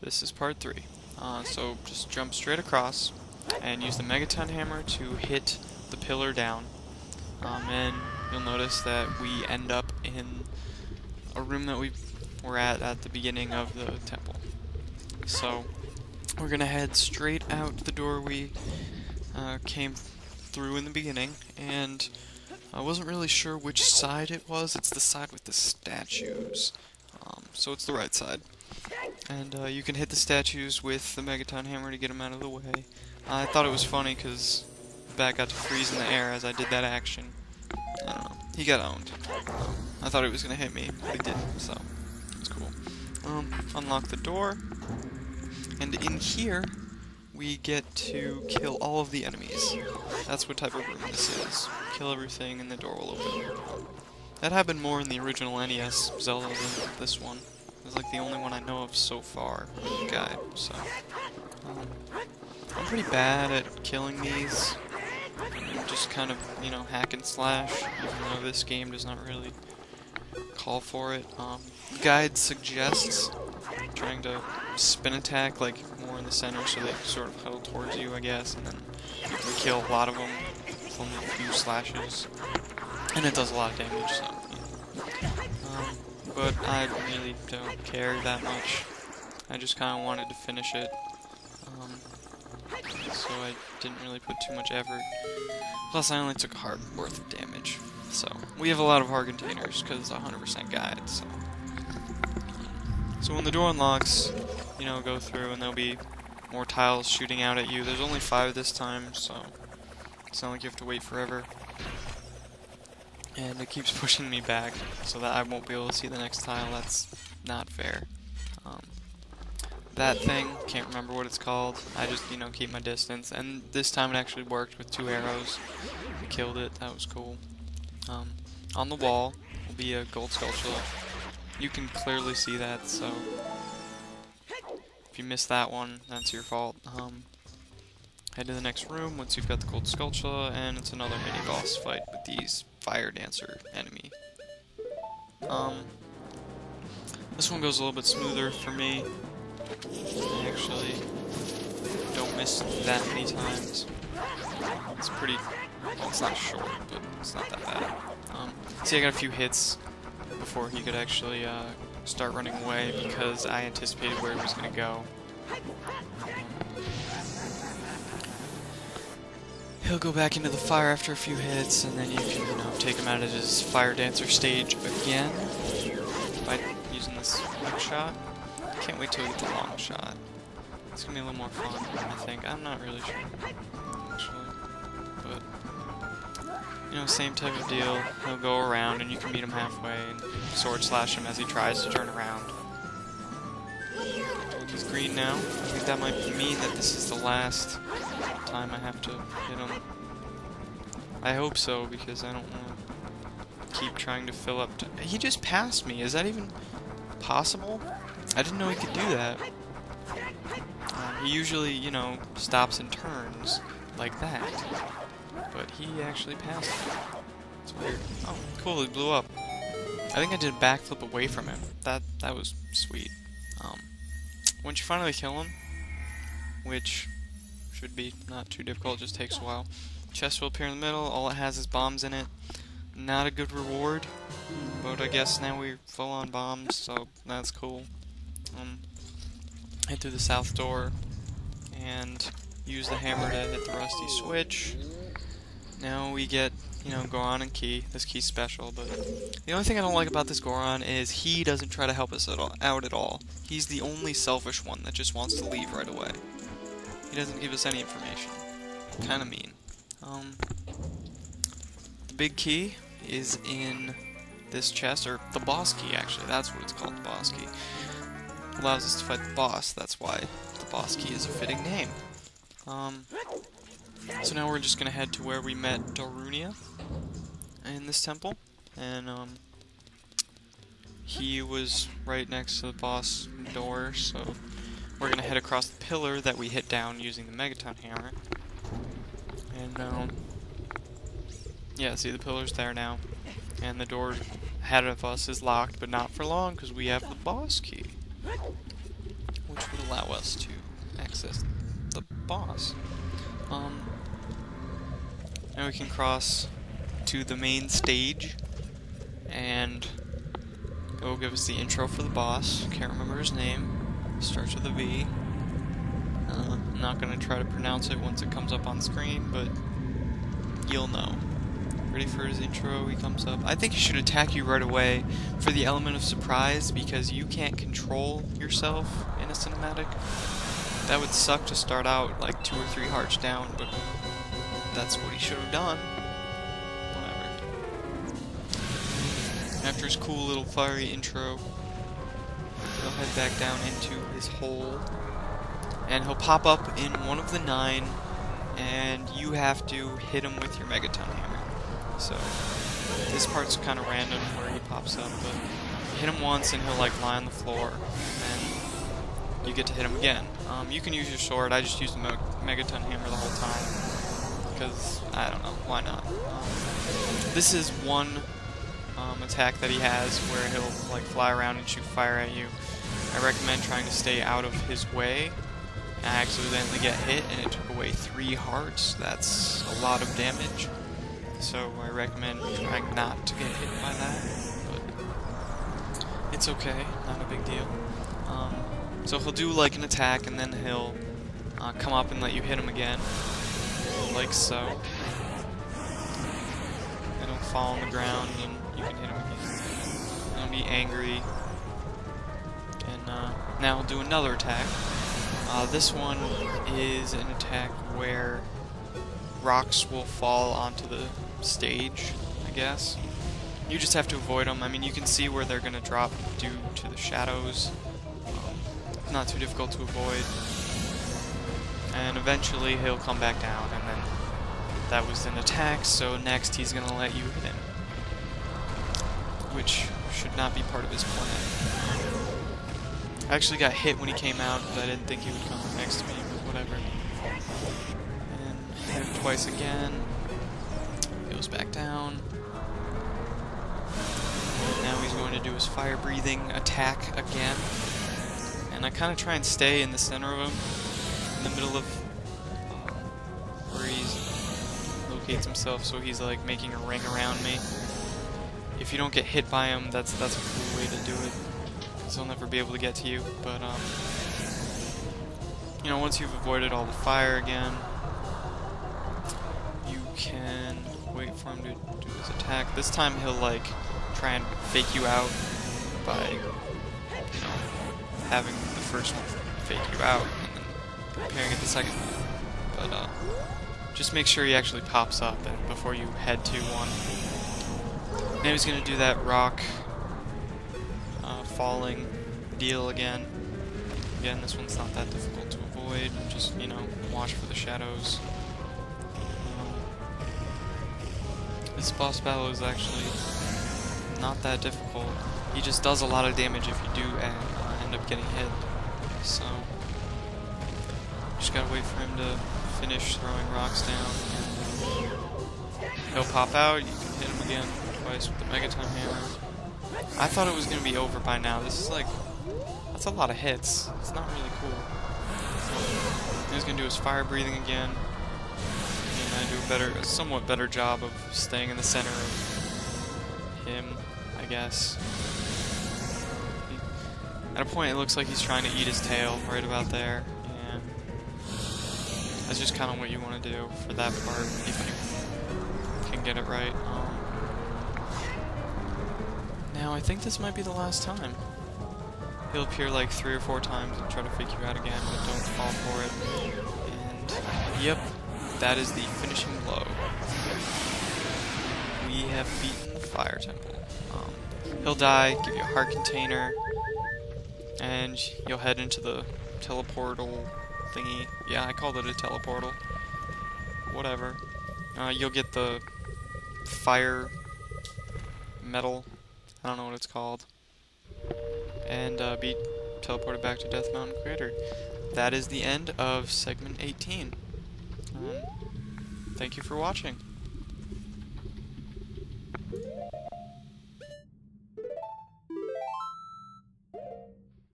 This is part 3. So just jump straight across and use the Megaton Hammer to hit the pillar down. And you'll notice that we end up in a room that we were at the beginning of the temple. So we're gonna head straight out the door we came through in the beginning, and I wasn't really sure which side it was. It's the side with the statues, so it's the right side. And you can hit the statues with the Megaton Hammer to get them out of the way. I thought it was funny because the bat got to freeze in the air as I did that action. I don't know. He got owned. I thought he was going to hit me, but he didn't, so it's cool. Unlock the door, and in here we get to kill all of the enemies. That's what type of room this is. Kill everything and the door will open. That happened more in the original NES Zelda than this one. It's like the only one I know of so far in the guide, so I'm pretty bad at killing these. Just kind of, hack and slash, even though this game does not really call for it. The guide suggests trying to spin attack, like, more in the center so they sort of huddle towards you, I guess, and then you can kill a lot of them from a few slashes. And it does a lot of damage, so, but I really don't care that much. I just kind of wanted to finish it, so I didn't really put too much effort. Plus, I only took a heart worth of damage. So, we have a lot of heart containers, because it's a 100% guide, so. So when the door unlocks, go through, and there'll be more tiles shooting out at you. There's only 5 this time, so it's not like you have to wait forever. And it keeps pushing me back, so that I won't be able to see the next tile. That's not fair. That thing, can't remember what it's called. I just, keep my distance. And this time it actually worked with 2 arrows. I killed it, that was cool. On the wall will be a gold sculpture. You can clearly see that, so if you miss that one, that's your fault. Head to the next room once you've got the gold sculpture, and it's another mini-boss fight with these fire dancer enemy. This one goes a little bit smoother for me. I actually don't miss that many times. It's pretty, well, it's not short, but it's not that bad. See, I got a few hits before he could actually start running away because I anticipated where he was going to go. He'll go back into the fire after a few hits, and then you can, take him out of his fire dancer stage again by using this quick shot. Can't wait till we get the long shot. It's gonna be a little more fun, I think. I'm not really sure, actually. But, same type of deal. He'll go around, and you can meet him halfway and sword slash him as he tries to turn around. He's green now. I think that might mean that this is the last time I have to hit him. I hope so, because I don't want to keep trying to fill up. He just passed me. Is that even possible? I didn't know he could do that. He usually, stops and turns like that. But he actually passed me. It's weird. Oh, cool, he blew up. I think I did a backflip away from him. That was sweet. Once you finally kill him, which should be not too difficult, just takes a while. Chest will appear in the middle, all it has is bombs in it. Not a good reward, but I guess now we're full on bombs, so that's cool. Head through the south door, and use the hammer to hit the rusty switch. Now we get, Goron and Key. This key's special, but the only thing I don't like about this Goron is he doesn't try to help us out at all. He's the only selfish one that just wants to leave right away. He doesn't give us any information. Kinda mean. The big key is in this chest, or the boss key, actually. That's what it's called, the boss key. Allows us to fight the boss. That's why the boss key is a fitting name. So now we're just gonna head to where we met Darunia in this temple, and he was right next to the boss door, so we're gonna head across the pillar that we hit down using the Megaton Hammer. And yeah, see, the pillar's there now, and the door ahead of us is locked, but not for long because we have the boss key. Which would allow us to access the boss. Now we can cross to the main stage, and it will give us the intro for the boss. Can't remember his name. Starts with a V. I'm not going to try to pronounce it once it comes up on screen, but you'll know. Ready for his intro, he comes up. I think he should attack you right away for the element of surprise, because you can't control yourself in a cinematic. That would suck to start out like 2 or 3 hearts down, but that's what he should have done. Whatever. After his cool little fiery intro, he'll head back down into his hole, and he'll pop up in one of the 9, and you have to hit him with your Megaton Hammer. So, this part's kind of random where he pops up, but you hit him once and he'll like lie on the floor, and then you get to hit him again. You can use your sword. I just use the Megaton Hammer the whole time, because, I don't know, why not? This is one attack that he has where he'll like fly around and shoot fire at you. I recommend trying to stay out of his way. I accidentally get hit and it took away 3 hearts. That's a lot of damage. So I recommend trying not to get hit by that, but it's okay, not a big deal. So he'll do like an attack, and then he'll come up and let you hit him again, like so. And he'll fall on the ground, and you can hit him again. He'll be angry, and now he'll do another attack. This one is an attack where rocks will fall onto the stage, I guess. You just have to avoid them. I mean, you can see where they're going to drop due to the shadows. Not too difficult to avoid. And eventually he'll come back down, and then that was an attack, so next he's going to let you hit him. Which should not be part of his plan. I actually got hit when he came out, but I didn't think he would come next to me, but whatever. And hit him twice again. Goes back down. And now he's going to do his fire breathing attack again. And I kind of try and stay in the center of him, in the middle of where he locates himself, so he's like making a ring around me. If you don't get hit by him, that's a cool way to do it, because he'll never be able to get to you. But you know, once you've avoided all the fire again, you can wait for him to do his attack. This time he'll like try and fake you out by, you know, having the first one fake you out and then preparing it the second one. But just make sure he actually pops up and before you head to one. Now he's gonna do that rock falling deal again. Again, this one's not that difficult to avoid. Just, you know, watch for the shadows. This boss battle is actually not that difficult. He just does a lot of damage if you do end up getting hit. So, just gotta wait for him to finish throwing rocks down. He'll pop out, you can hit him again twice with the Megaton Hammer. I thought it was gonna be over by now. This is like, that's a lot of hits. It's not really cool. He's gonna do his fire breathing again. And I do a somewhat better job of staying in the center of him, I guess. At a point it looks like he's trying to eat his tail right about there. And that's just kind of what you want to do for that part, if you can get it right. Now I think this might be the last time. He'll appear like 3 or 4 times and try to fake you out again, but don't fall for it. And yep, that is the finishing blow. We have beaten the Fire Temple. He'll die, give you a heart container, and you'll head into the teleportal thingy. Yeah, I called it a teleportal. Whatever. You'll get the fire metal. I don't know what it's called. And be teleported back to Death Mountain Crater. That is the end of segment 18. Thank you for watching.